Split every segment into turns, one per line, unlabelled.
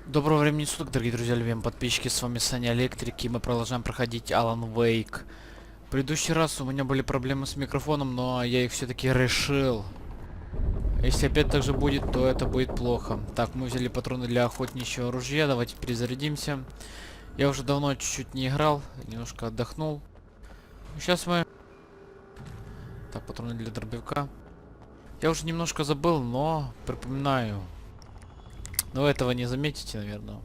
Доброго времени суток, дорогие друзья, любимые подписчики, с вами CmElektrik, и мы продолжаем проходить Alan Wake. В предыдущий раз у меня были проблемы с микрофоном, но я их все-таки решил. Если опять так же будет, то это будет плохо. Так, мы взяли патроны для охотничьего ружья, давайте перезарядимся. Я уже давно чуть-чуть не играл, немножко отдохнул. Сейчас мы... Так, патроны для дробовика. Я уже немножко забыл, но припоминаю. Но вы этого не заметите, наверное.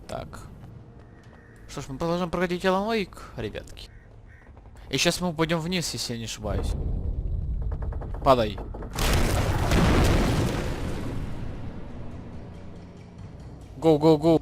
Так. Что ж, мы продолжаем проходить Alan Wake, ребятки. И сейчас мы упадем вниз, если я не ошибаюсь. Падай. Гоу, гоу, гоу.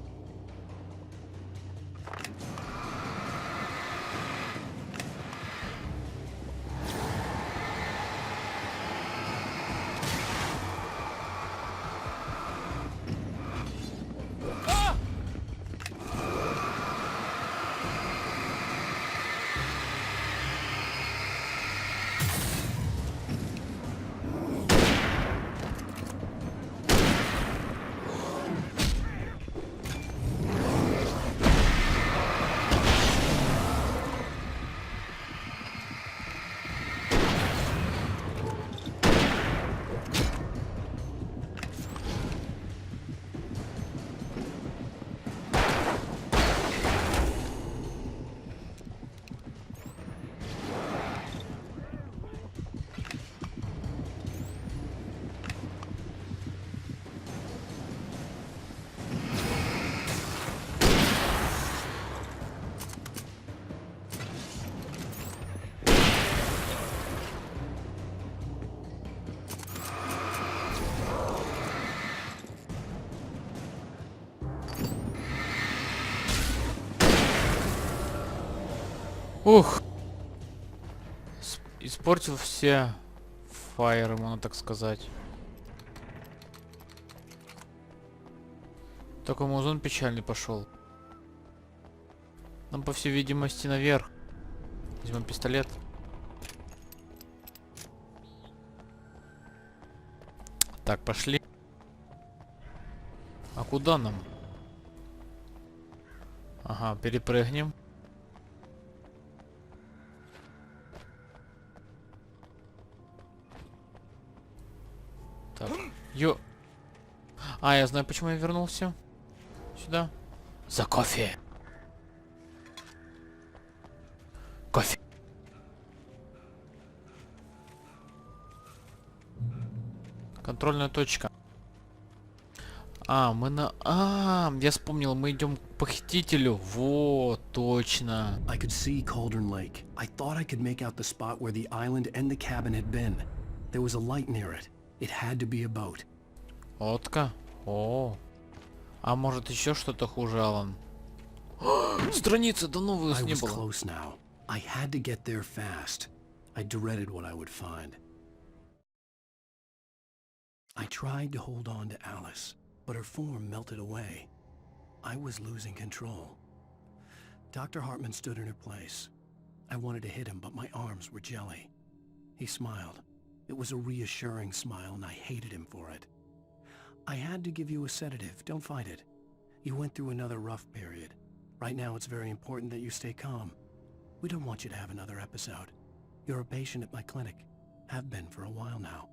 Ух. Испортил все фаеры, можно так сказать. Только музон печальный пошел. Нам, по всей видимости, наверх. Возьмем пистолет. Так, пошли. А куда нам? Ага, перепрыгнем. Так, я знаю, почему я вернулся сюда. За кофе. Кофе. Контрольная точка. Я вспомнил, мы идем к похитителю. Вот, точно.
I could see Cauldron Lake. I thought I could make out the spot where the island and the cabin had been. There was a light near it. It had to be a boat.
Лодка? О. А может еще что-то хуже, Алан? Страница, да новую не было.
Close now. I had to get there fast. I dreaded what I would find. I tried to hold on to Alice, but her form melted away. I was losing control. Dr. Hartman stood in her place. I wanted to hit him, but my arms were jelly. He smiled. It was a reassuring smile, and I hated him for it. I had to give you a sedative. Don't fight it. You went through another rough period. Right now, it's very important that you stay calm. We don't want you to have another episode. You're a patient at my clinic. Have been for a while now.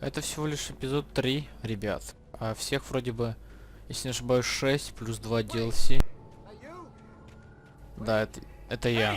Это всего лишь эпизод 3, ребят. А всех вроде бы, если не ошибаюсь, 6 плюс 2 DLC. Да, это я.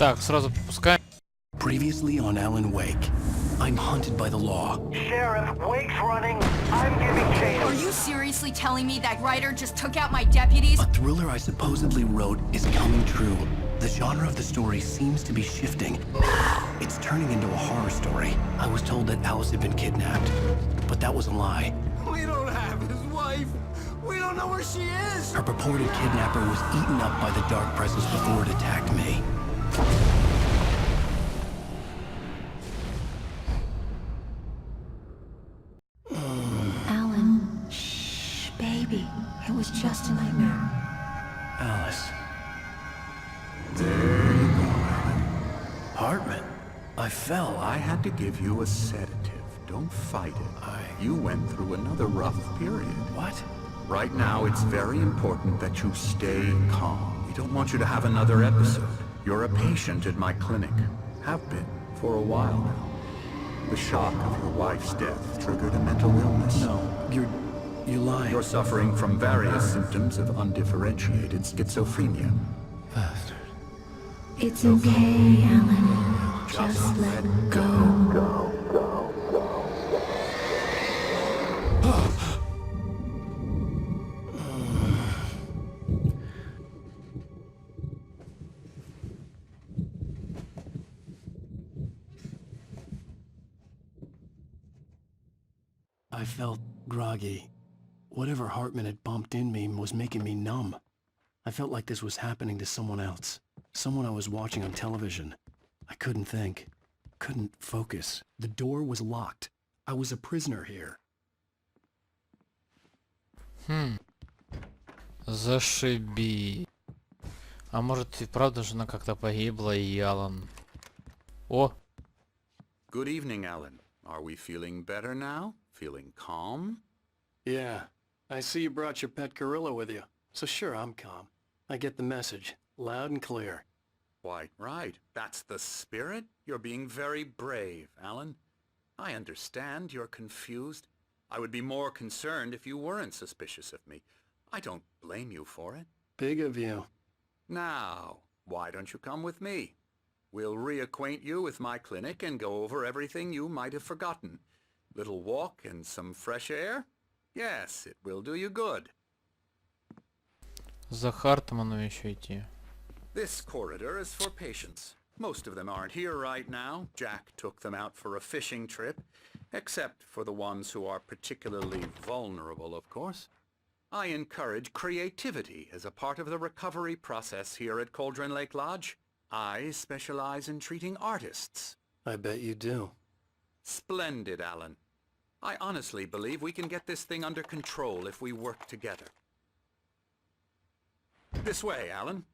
Так, сразу пропускаем.
Previously on Alan Wake. I'm hunted by the law.
Sheriff, Wake's running. I'm giving chase.
Are you seriously telling me that writer just took out my deputies?
A thriller I supposedly wrote is coming true. The genre of the story seems to be shifting. It's turning into a horror story. I was told that Alice had been kidnapped, but that was a lie.
We don't have his wife. We don't know where she is.
Her purported kidnapper was eaten up by the dark presence before it attacked me.
Alan, shh, baby. It was just a nightmare.
Alice. Hartman, I fell.
I had to give you a sedative. Don't fight it. You went through another rough period.
What?
Right now, it's very important that you stay calm. We don't want you to have another episode. You're a patient at my clinic. Have been for a while now. The shock of your wife's death triggered a mental illness.
No, you're lying.
You're suffering from various symptoms of undifferentiated schizophrenia.
Bastard.
It's okay, Alan. Just let go.
I felt groggy. Whatever Hartman had bumped in me was making me numb. I felt like this was happening to someone else. Someone I was watching on television. I couldn't think. Couldn't focus. The door was locked. I was a prisoner here.
Зашиби. А может и правда жена как-то погибла и Алан... О!
Good evening, Alan. Are we feeling better now? Feeling calm?
Yeah. I see you brought your pet gorilla with you. So sure, I'm calm. I get the message. Loud and clear.
Why, right. That's the spirit. You're being very brave, Alan. I understand you're confused. I would be more concerned if you weren't suspicious of me. I don't blame you for it.
Big of you.
Now, why don't you come with me? We'll reacquaint you with my clinic and go over everything you might have forgotten. Little walk and some fresh air? Yes, it will do you good.
За Хартманом еще идти.
This corridor is for patients. Most of them aren't here right now. Jack took them out for a fishing trip, except for the ones who are particularly vulnerable, of course. I encourage creativity as a part of the recovery process here at Cauldron Lake Lodge. I specialize in treating artists.
I bet you do.
Splendid, Alan. I honestly believe we can get this thing under control if we work together. This way, Alan.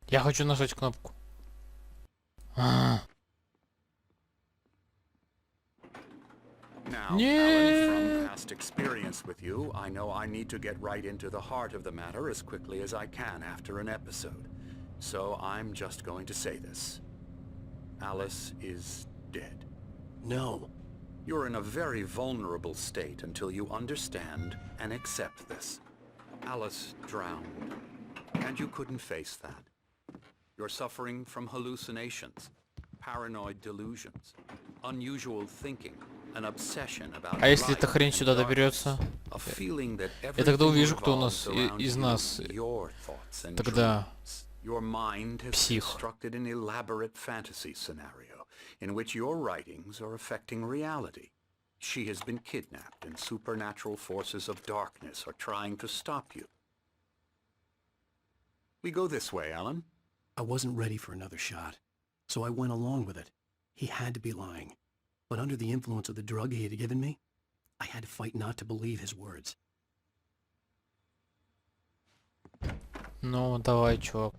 Я хочу нажать кнопку.
Now, Alan, from past experience with you, I know I need to get right into the heart of the matter as quickly as I can after an episode. So I'm just going to say this. Alice is dead.
No.
You're in a very vulnerable state until you understand and accept this. Alice drowned, and you couldn't face that. You're suffering from hallucinations, paranoid delusions, unusual thinking, an obsession about
А если эта
life
хрень
and
сюда
darkness,
доберется?
a feeling that
Я тогда
everything
увижу, кто у нас
revolves around
из
you,
нас
your thoughts and
тогда
dreams. Your mind has
псих.
constructed an elaborate fantasy scenario in which your writings are affecting reality. She has been kidnapped and supernatural forces of darkness are trying to stop you. We go this way, Alan.
I wasn't ready for another shot, so I went along with it. He had to be lying. But under the influence of the drug he had given me, I had to fight not to believe his words.
Ну, давай, чувак.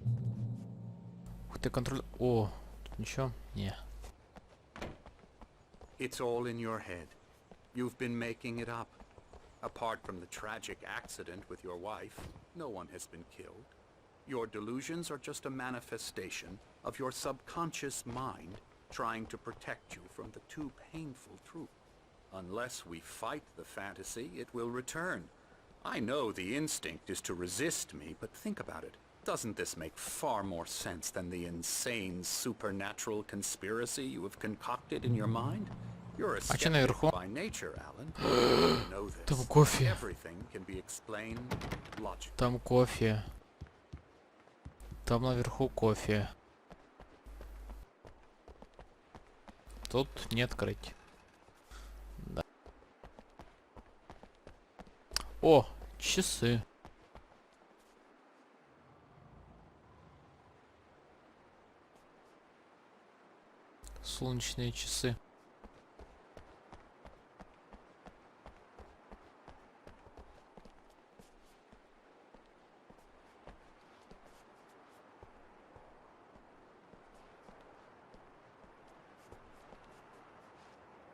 Ух ты, контроль... О, тут ничего? Не.
It's all in your head. You've been making it up. Apart from the tragic accident with your wife, no one has been killed. Your delusions are just a manifestation of your subconscious mind trying to protect you from the too painful truth. Unless we fight the fantasy, it will return. I know the instinct is to resist me, but think about it. Doesn't this make far more sense than the insane supernatural conspiracy you have concocted in your mind? You're a skeptic by nature, Alan. You know this.
Там кофе.
Everything can be explained logically.
Там кофе. Там наверху кофе. Тут не открыть. Да. О, часы. Солнечные часы.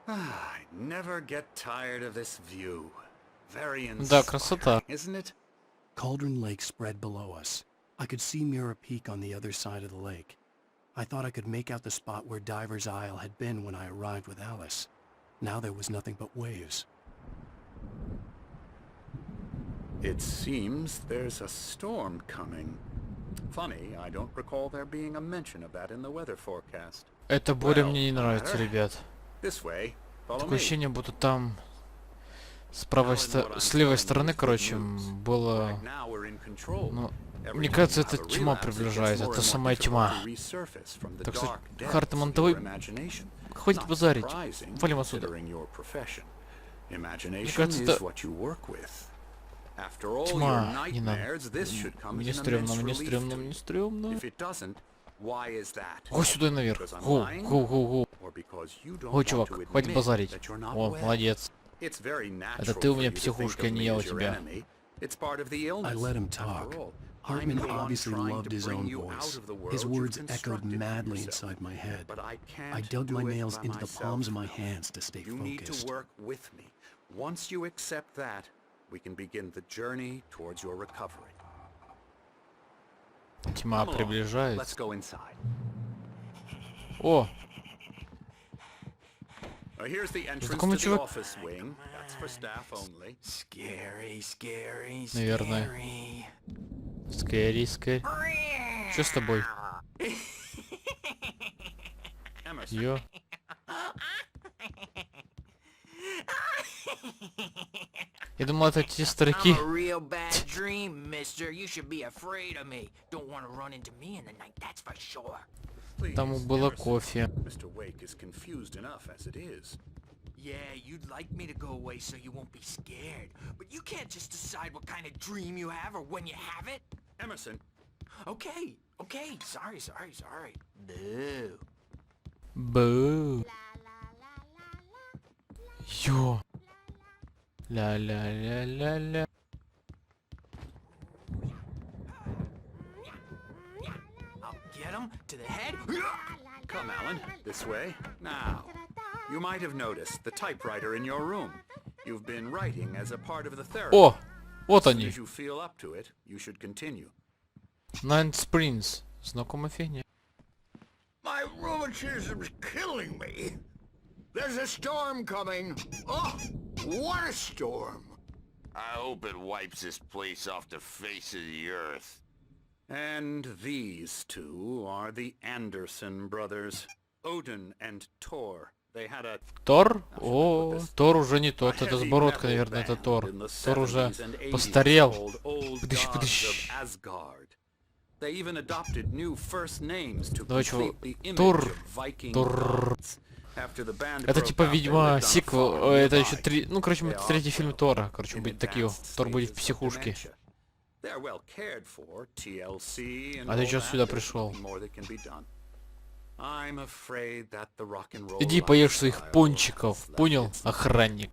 I never get tired of this view. Very
Да, красота.
inspiring, isn't it?
Cauldron Lake spread below us. I could see Mirror Peak on the other side of the lake. I thought I could make out the spot where Diver's Isle had been when I arrived with Alice. Now there was nothing but waves.
It seems there's a storm coming. Funny, I don't recall there being a mention of that in the weather forecast.
Эта буря
Well,
мне не нравится,
matter.
ребят.
This way. Follow
Такое
me.
ощущение, будто там с правой с левой стороны, короче, было...
Right now we're in control.
Ну,
Every
мне
time
кажется,
you have
это
a
тьма
relapse, it gets
приближается.
more
Это
and more
самая
difficult
тьма.
to resurface from the
Так что,
dark depths
Хартман,
of
давай
your imagination.
хватит
Not
базарить.
surprising,
Валим отсюда.
considering your profession. Imagination
кажется,
is
это-
what you work with. After all your
Тьма, не надо.
nightmares, this should come
Мне
as an
стрёмно,
immense
мне
relief
стрёмно,
to
мне
you.
стрёмно.
If it doesn't, why is that?
Го сюда и наверх.
Because I'm
Го,
lying?
го, го, го.
Or because you don't
Го,
want
чувак,
to
хватит
admit
базарить.
that you're not
О,
well?
молодец.
It's very natural
Это ты у меня
for you to think
психушка, а
of
не
me
я у
as your
тебя.
enemy. It's part of the illness.
I let him
After
talk.
all,
Hartman
I'm the one
obviously
trying
loved
to
his
bring
own
you out
voice.
of the world
His
you've
words echoed
constructed for
madly
yourself.
inside my head.
But I can't
I dug
do
my
it
nails
by
into the
myself.
palms of my hands to stay
You need to
focused.
work with me. Once you accept that, we can begin the journey towards your recovery.
Тьма
Come along. Let's
приближается.
go inside.
О,
Here's the entrance to
Знакомый
the
чувак.
office wing. That's for staff only.
Scary, scary,
Наверное.
scary.
скэри, скэри. Что с тобой?
Emerson,
Ё. Я думал, это те старики.
I'm a real bad dream, mister. You should be afraid of me. Don't want to run into me in the night, that's for sure.
please,
Там было
Emerson.
кофе.
Mr. Wake is confused enough as it is.
Yeah, you'd like me to go away so you won't be scared. But you can't just decide what kind of dream you have or when you have it.
Emerson,
Okay, okay. Sorry. Boo.
Бу. Ё. Ля-ля-ля-ля-ля.
I'll get him to the head.
come, Alan. This way. Now, you might have noticed the typewriter in your room. You've been writing as a part of the therapy.
О, вот
As soon
они.
as you feel up to it, you should continue.
Nine Springs. Знакомая фигня.
My rheumatism's killing me. There's a storm coming. Oh, what a storm.
I hope it wipes this place off the face of the earth.
And these two are the Anderson brothers, Odin and Thor. They had a
Тор? О, Тор уже не тот. Это с бородкой, наверное, это Тор. Тор уже постарел. Пдыщ, пдыщ.
They even adopted new first names to
Давай, чувак.
complete the image
Тор.
of Viking
Тор.
gods. After the band
Это
broke
типа,
up, they
видимо,
lived on a
сиквел.
farm
Это еще
nearby.
три... Ну, короче,
They
это третий фильм
also
Тора. Короче,
in
будет такие.
advanced
Тор будет в
stages of
психушке.
dementia. They're well cared for, TLC and
А ты
all
чё
that.
сюда
There's
пришел?
nothing more that can be done. I'm afraid that the rock and roll
Иди поешь своих
lifestyle
пончиков.
has left
Понял,
its mark.
охранник?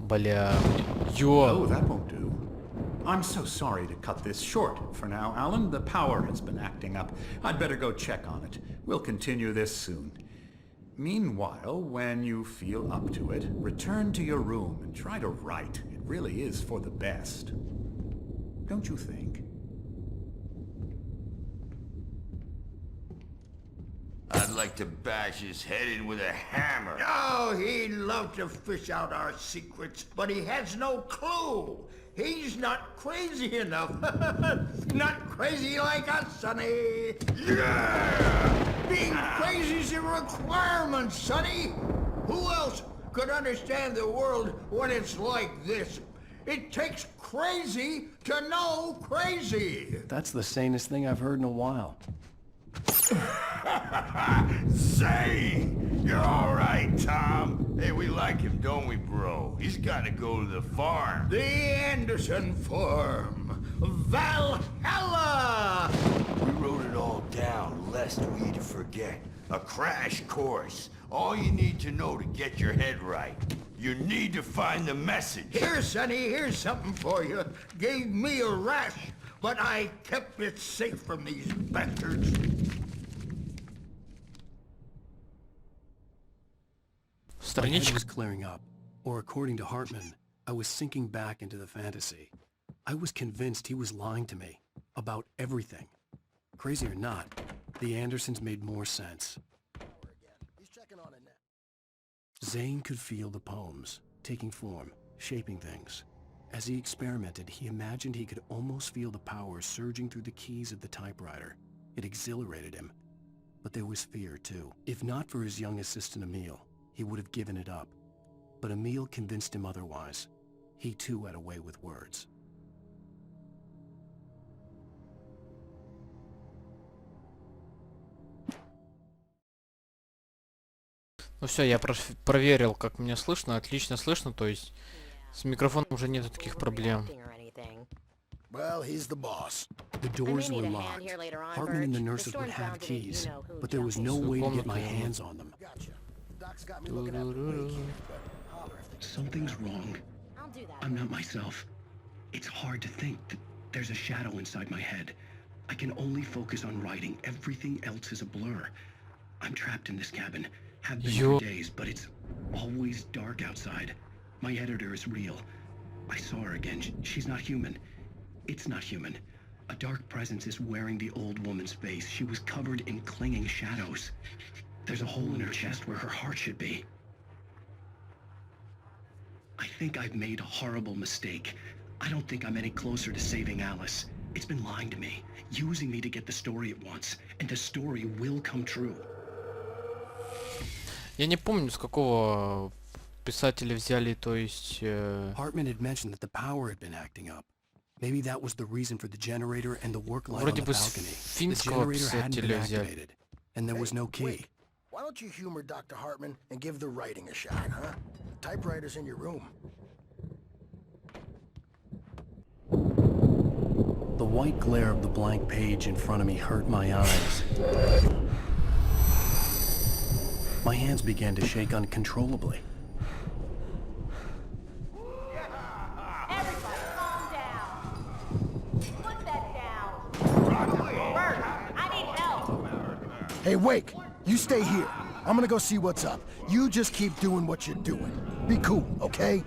Бля.
Oh,
Ё.
that won't do. I'm so sorry to cut this short for now, Alan. The power has been acting up. I'd better go check on it. We'll continue this soon. Meanwhile, when you feel up to it, return to your room and try to write. It really is for the best. Don't you think?
I'd like to bash his head in with a hammer.
Oh, he'd love to fish out our secrets, but he has no clue. He's not crazy enough. Not crazy like us, Sonny.
Yeah!
Being crazy's a requirement, Sonny. Who else could understand the world when it's like this? It takes crazy to know crazy.
That's the sanest thing I've heard in a while.
Say, you're all right, Tom. Hey, we like him, don't we, bro? He's got to go to the farm.
The Anderson Farm. Valhalla!
We wrote it all down, lest we forget. A crash course. All you need to know to get your head right. You need to find the message.
Here, Sonny, here's something for you. Gave me a rash, but I kept it safe from these bastards.
My head
Страничка.
was clearing up, or according to Hartman, I was sinking back into the fantasy. I was convinced he was lying to me about everything. Crazy or not, the Andersons made more sense. Zane could feel the poems, taking form, shaping things. As he experimented, he imagined he could almost feel the power surging through the keys of the typewriter. It exhilarated him. But there was fear, too. If not for his young assistant Emile, he would have given it up. But Emile convinced him otherwise. He too had a way with words.
Ну все, я проверил, как меня слышно. Отлично слышно, то есть с микрофоном уже нету таких проблем.
Well, he's the boss.
The doors were locked. Hartman and the nurses would have keys, but there was no way to get my hands on them.
Gotcha. Doc's got me looking out the window, but holler if there's
Something's wrong. I'm not myself. It's hard to think that there's a shadow inside my head. I can only focus on writing. Everything else is a blur. I'm trapped in this cabin. Have been for days, but it's always dark outside. My editor is real. I saw her again. She's not human. It's not human. A dark presence is wearing the old woman's face. She was covered in clinging shadows. There's a hole in her chest where her heart should be. I think I've made a horrible mistake. I don't think I'm any closer to saving Alice. It's been lying to me, using me to get the story it wants, and the story will come true.
Я не помню, с какого писателя взяли, то есть...
Hartman had mentioned that the power had been acting up. Maybe that was the reason for the generator and the work light on the
Вроде бы с
balcony. The
финского
generator hadn't been
писателя взяли.
activated, and there was no key.
Wait, why don't you humor Dr. Hartman and give the writing a shot, huh? The typewriter's in your room.
The white glare of the blank page in front of me hurt my eyes. My hands began to shake uncontrollably.
Everybody, calm down. Put that down. Bert, I need help.
Hey, Wake, you stay here. I'm gonna go see what's up. You just keep doing what you're doing. Be cool, okay?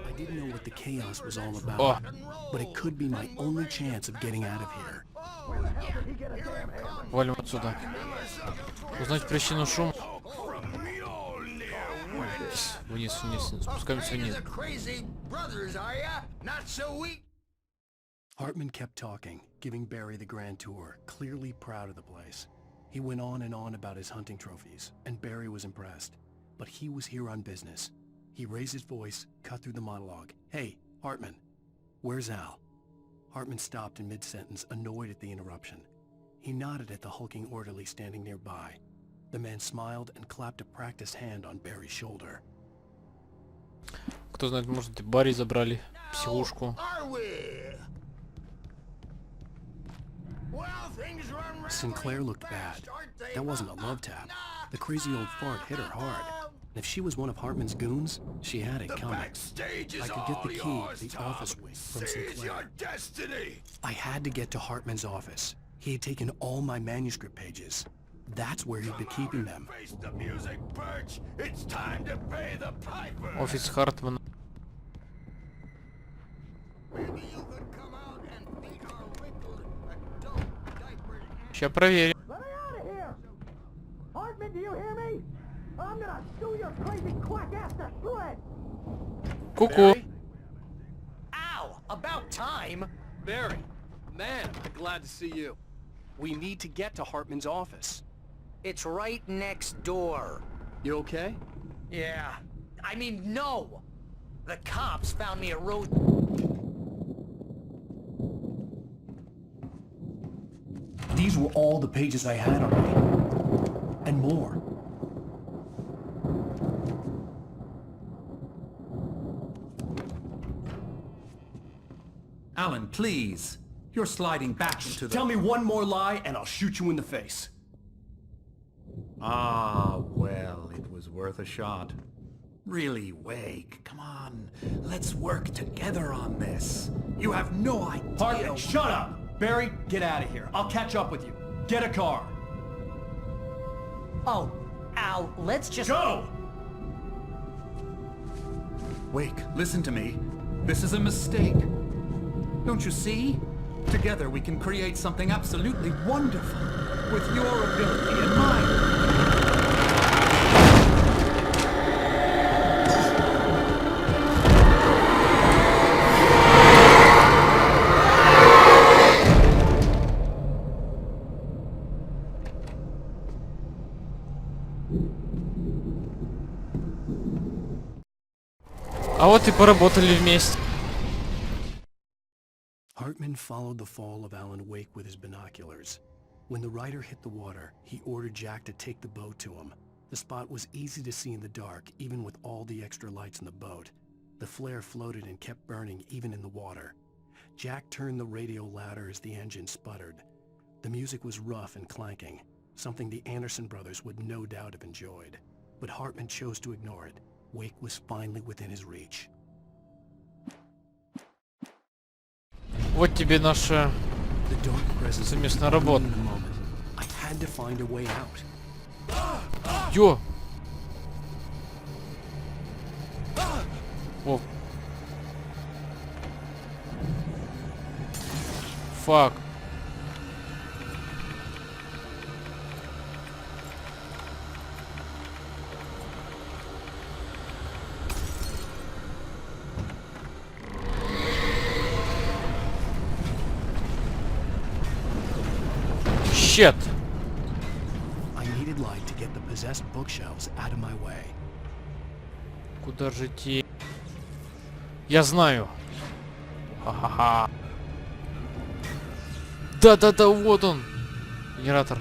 I didn't know what the chaos was all about, but it could be my only chance of getting out of here.
Валим отсюда. Узнать причину шума. Вниз, вниз, спускаемся вниз.
Hartman kept talking, giving Barry the grand tour, clearly proud of the place. He went on and on about his hunting trophies, and Barry was impressed. But he was here on business. He raised his voice, cut through the monologue. Hey, Hartman, where's Al? Hartman stopped in mid-sentence, annoyed at the interruption. He nodded at the hulking orderly standing nearby. The man smiled and clapped a practiced hand on Barry's shoulder.
Кто знает, может, и Барри забрали. Психушку.
Sinclair looked bad. That wasn't a love tap. The crazy old fart hit her hard. And if she was one of Hartman's goons, she had it coming. I could get the key to the office wing from Sinclair. I had to get to Hartman's office. He had taken all my manuscript pages. That's where he'd been keeping them.
Офис Хартмана. Ща проверим.
Let me out of here! Hartman, do you hear me? I'm gonna chew your crazy quack ass to shreds!
Ку-ку.
Ow! About time!
Barry, man, I'm glad to see you. We need to get to Hartman's office.
It's right next door.
You okay?
Yeah. I mean, no! The cops found me a road...
These were all the pages I had on me. And more.
Alan, please. You're sliding back into the...
Tell me one more lie and I'll shoot you in the face.
Ah, well, it was worth a shot. Really, Wake, come on. Let's work together on this. You have no idea...
Hartman, shut up! Barry, get out of here. I'll catch up with you. Get a car.
Oh, Al, let's just...
Go!
Wake, listen to me. This is a mistake. Don't you see? Together we can create something absolutely wonderful. With your ability and mine.
А вот и поработали вместе.
Hartman followed the fall of Alan Wake with his binoculars. When the rider hit the water, he ordered Jack to take the boat to him. The spot was easy to see in the dark, even with all the extra lights in the boat. The flare floated and kept burning even in the water. Jack turned the radio louder as the engine sputtered. The music was rough and clanking, something the Anderson brothers would no doubt have enjoyed. But Hartman chose to ignore it. Wake was finally within his reach.
Вот тебе наша
The dark presence
совместная работа.
in a moment. I had to find a way out.
Ё! О. Фак. Shit.
I needed light to get the possessed bookshelves out of my way.
Куда же идти? Я знаю. Ха-ха-ха. Да-да-да, вот он. Генератор.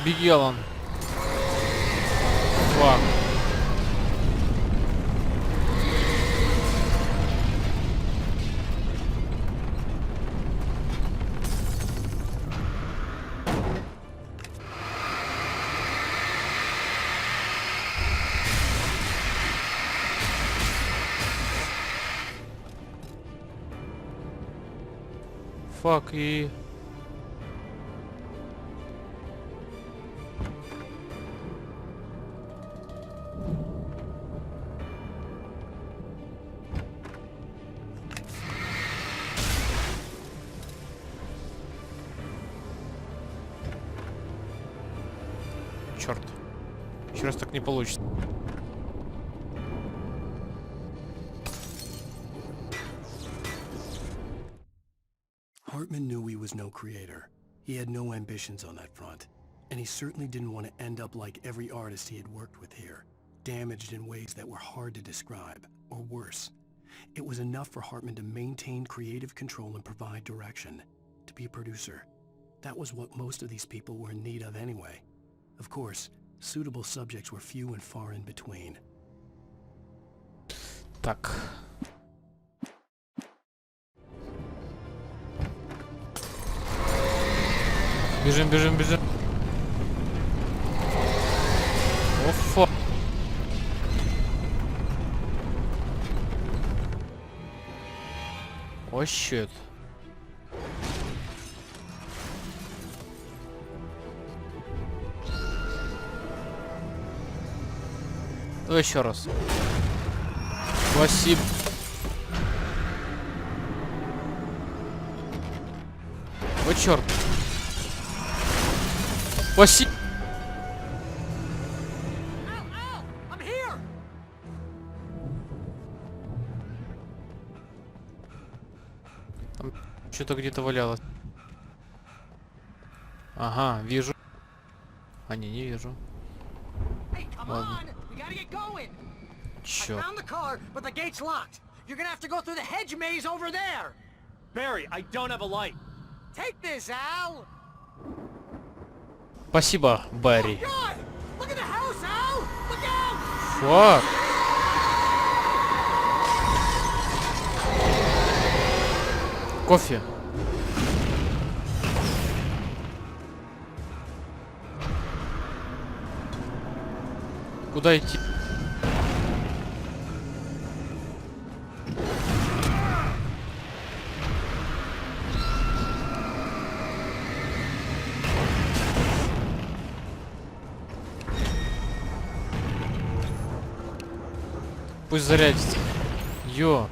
Беги, Алан. Фак. Фак и... Черт. Еще раз так не получится.
Hartman knew he was no creator. He had no ambitions on that front. And he certainly didn't want to end up like every artist he had worked with here, damaged in ways that were hard to describe, or worse. It was enough for Hartman to maintain creative control and provide direction, to be a producer. That was what most of these people were in need of anyway. Of course, suitable subjects were few and far in between.
Так. Бежим, бежим, бежим. Офа. О, щит. Давай еще раз. Спасибо. О, черт. Спасибо. Там что-то где-то валялось. Ага, вижу. А не вижу. Ладно. Черт.
Barry, I don't have a light.
Take this, Al!
Спасибо, Барри.
God! Look at the house, Al! Look out!
Фак. Кофе. Куда идти? Пусть зарядится. Йо.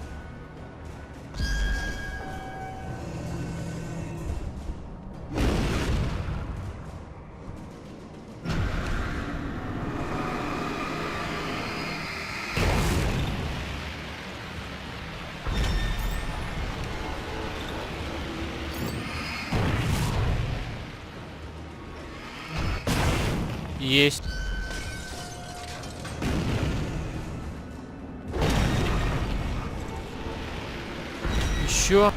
Есть. Еще.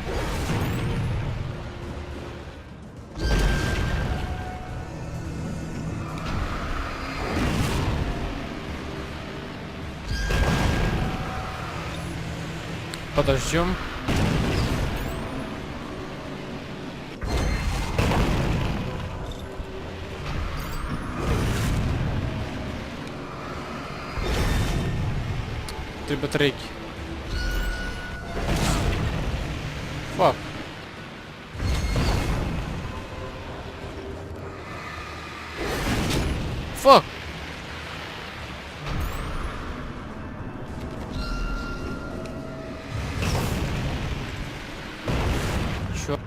Подождем. Три батарейки. Фак. Фак. Чё?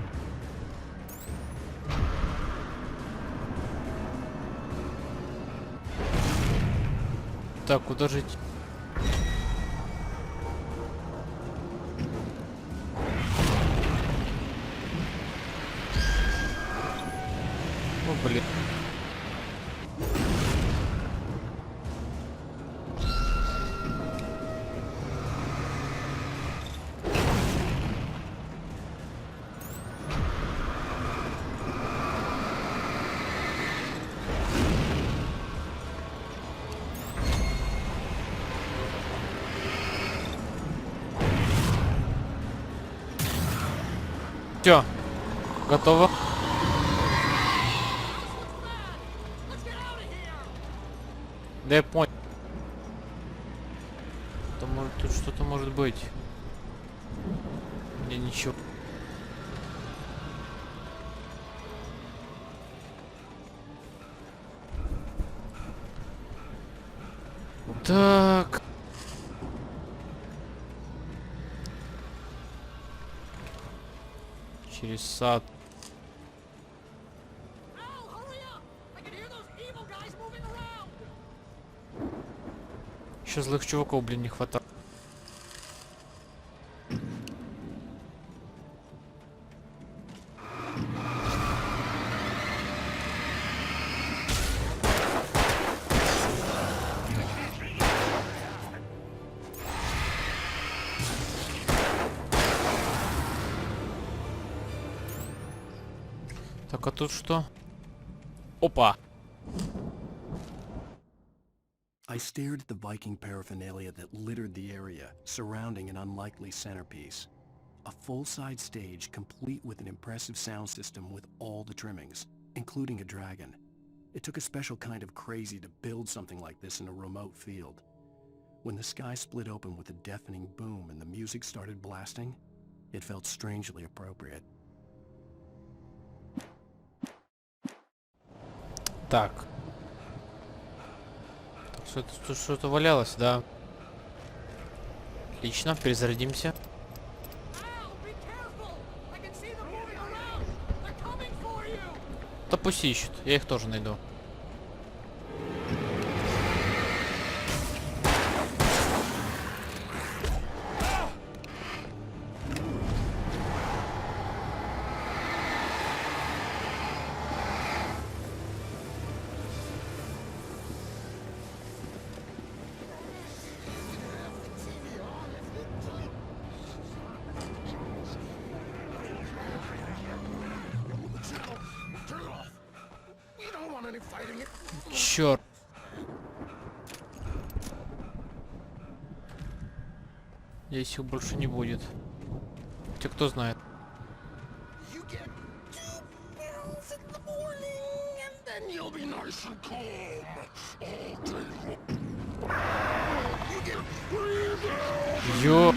Так, куда жить? О, блин. Все, готово. Да я понял. Тут что-то может быть. Не, ничего. Так. Через сад. Еще злых чуваков, блин, не хватает. Так, а тут что? Опа!
I stared at the Viking paraphernalia that littered the area, surrounding an unlikely centerpiece. A full-size stage complete with an impressive sound system with all the trimmings, including a dragon. It took a special kind of crazy to build something like this in a remote field. When the sky split open with a deafening boom and the music started blasting, it felt strangely appropriate.
Так. Тут что-то валялось, да. Отлично, перезарядимся. Да пусть ищут, я их тоже найду. Черт. Здесь их больше не будет. Хотя кто знает. Ё...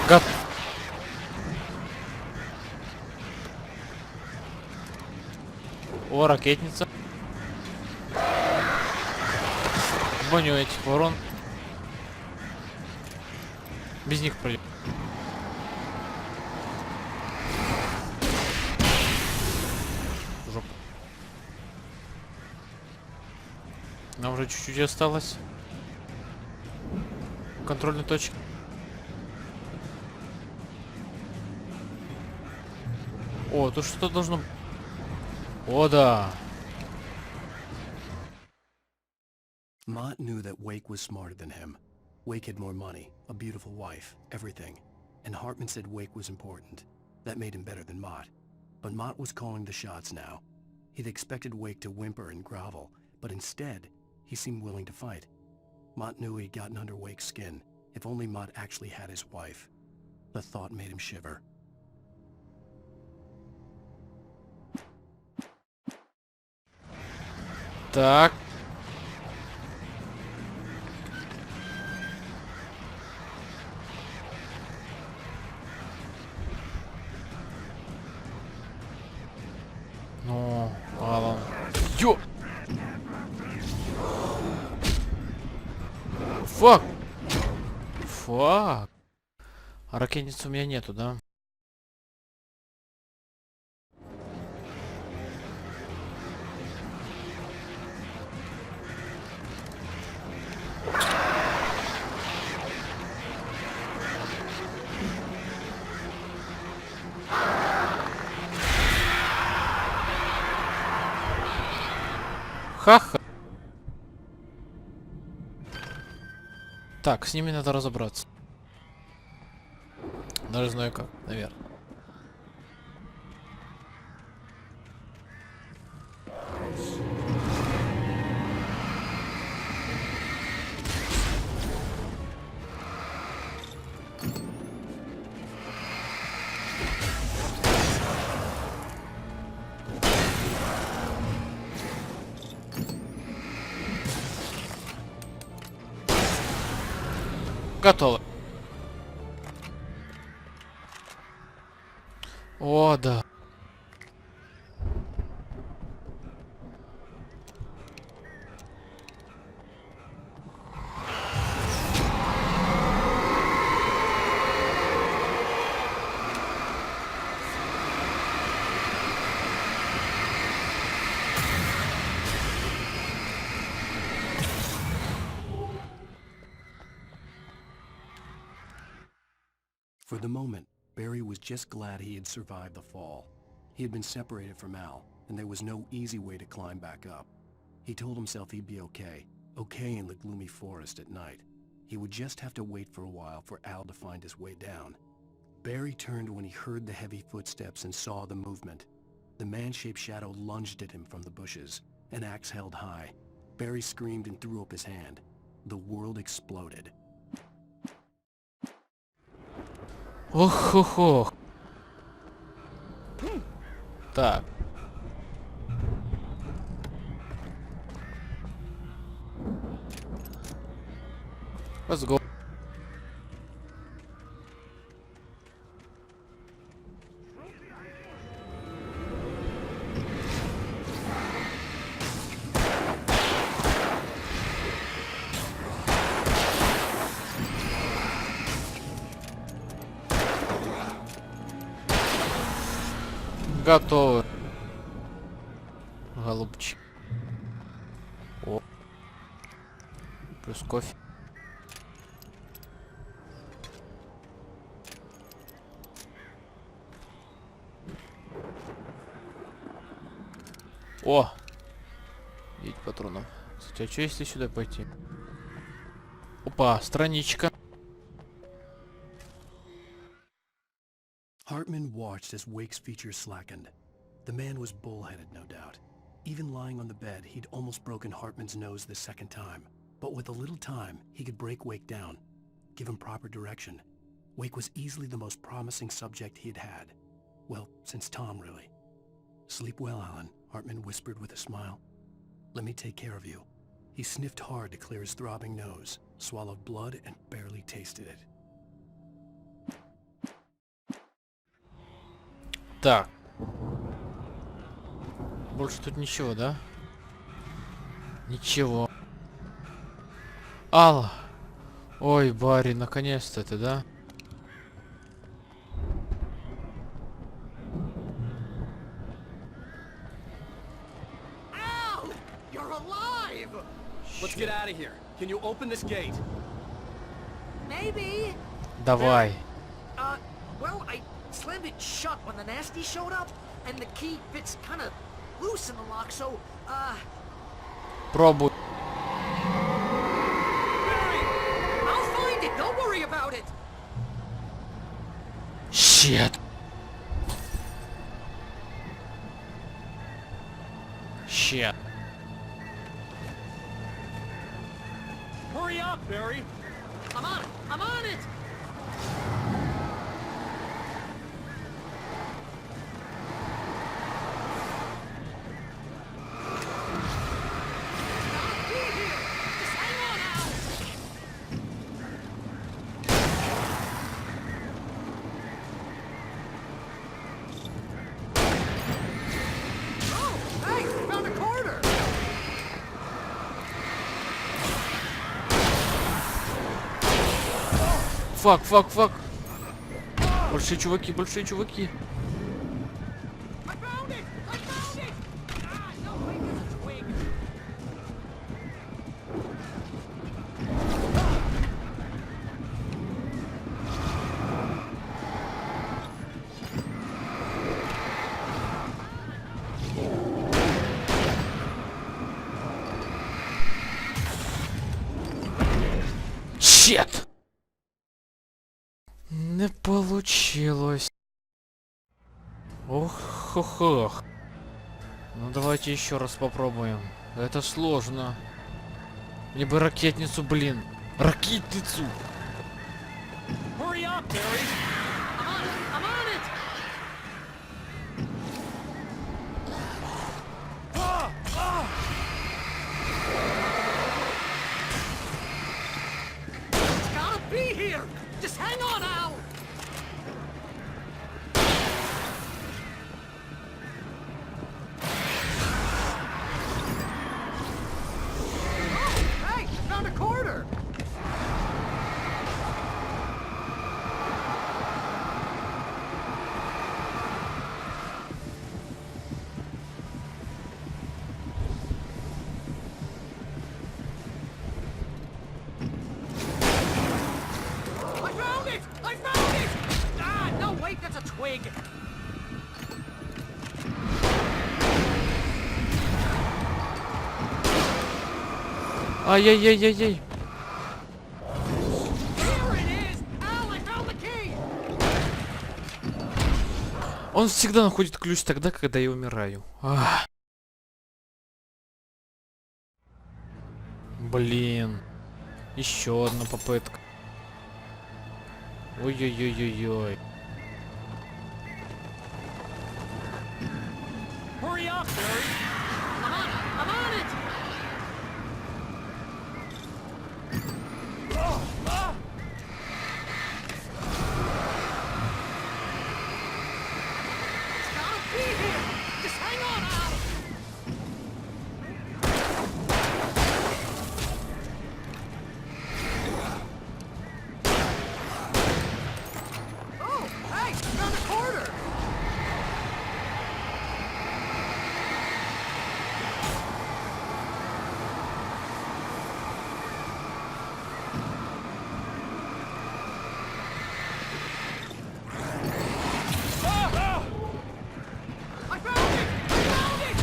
Гад. О, ракетница. Боню этих ворон. Без них пройдем. Жопа. Нам уже чуть-чуть осталось. Контрольной точки. О, тут что-то должно... О, да.
Mott knew that Wake was smarter than him. Wake had more money, a beautiful wife, everything. And Hartman said Wake was important. That made him better than Mott. But Mott was calling the shots now. He'd expected Wake to whimper and grovel, but instead, he seemed willing to fight. Mott knew he'd gotten under Wake's skin. If only Mott actually had his wife. The thought made him shiver.
Так. Ну, Алан. Ё! Фак! Фак! А ракетницы у меня нету, да? Ха-ха. Так, с ними надо разобраться. Даже знаю как, наверное. Готово. О, да.
For the moment, Barry was just glad he had survived the fall. He had been separated from Al, and there was no easy way to climb back up. He told himself he'd be okay in the gloomy forest at night. He would just have to wait for a while for Al to find his way down. Barry turned when he heard the heavy footsteps and saw the movement. The man-shaped shadow lunged at him from the bushes, an axe held high. Barry screamed and threw up his hand. The world exploded.
Ох-хо-хо. Так. Let's go. Готовы. Голубчик. О. Плюс кофе. О! 9 патронов. Кстати, а что если сюда пойти? Опа, страничка.
Hartman watched as Wake's features slackened. The man was bullheaded, no doubt. Even lying on the bed, he'd almost broken Hartman's nose the second time. But with a little time, he could break Wake down, give him proper direction. Wake was easily the most promising subject he'd had. Well, since Tom, really. Sleep well, Alan, Hartman whispered with a smile. Let me take care of you. He sniffed hard to clear his throbbing nose, swallowed blood, and barely tasted it.
Так. Больше тут ничего, да? Ничего. Алла. Ой, Барри, наконец-то ты, да?
Al! You're alive! Let's get out of here. Can you open this gate?
Maybe.
Давай.
Well, I slammed it shut when the nasty showed up, and the key fits kind of loose in the lock, so,
Пробуй.
Barry, I'll find it, don't worry about it!
Shit. Shit.
Hurry up, Barry!
I'm on it! I'm on it!
Фак, фак, фак. Большие чуваки, большие чуваки. Щет! Не получилось. Ох-хо-хох. Ну давайте еще раз попробуем. Это сложно. Мне бы ракетницу, блин. Ракетницу!
Hurry up, Barry!
I'm on it! It's gotta be here! Just hang on, Al! Oh, hey, I found a quarter! I twig.
Ай-яй-яй-яй-яй.
Here it is! Al, I found the key!
Он всегда находит ключ тогда, когда я умираю. Ах. Блин. Еще одна попытка. Ой-ой-ой-ой-ой.
Hurry up, Barry! I'm on it! I'm on it! It's gotta be here! Just hang on, Al! Oh, hey! Found a quarter! I found it! I found it!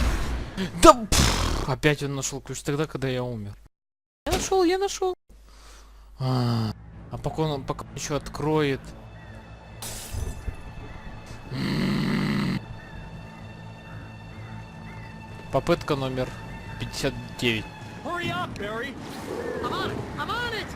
Да опять он нашел ключ тогда, когда я умер. Я нашел. А пока он еще откроет. Попытка номер 59.
Hurry up, Barry! I'm on it! I'm on it!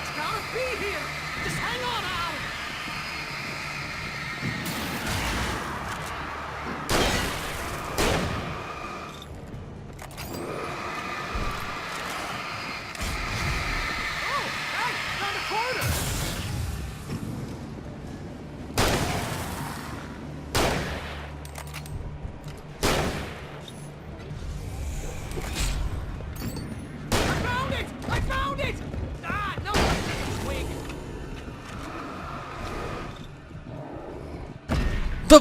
It's gotta be here! Just hang on, Al! Oh, hey! Found a quarter! I found it! I found it! Ah, no, it's twig.
Да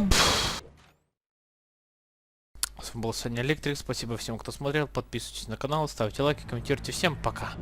С вами был CmElektrik. Спасибо всем, кто смотрел. Подписывайтесь на канал, ставьте лайки, комментируйте. Всем пока.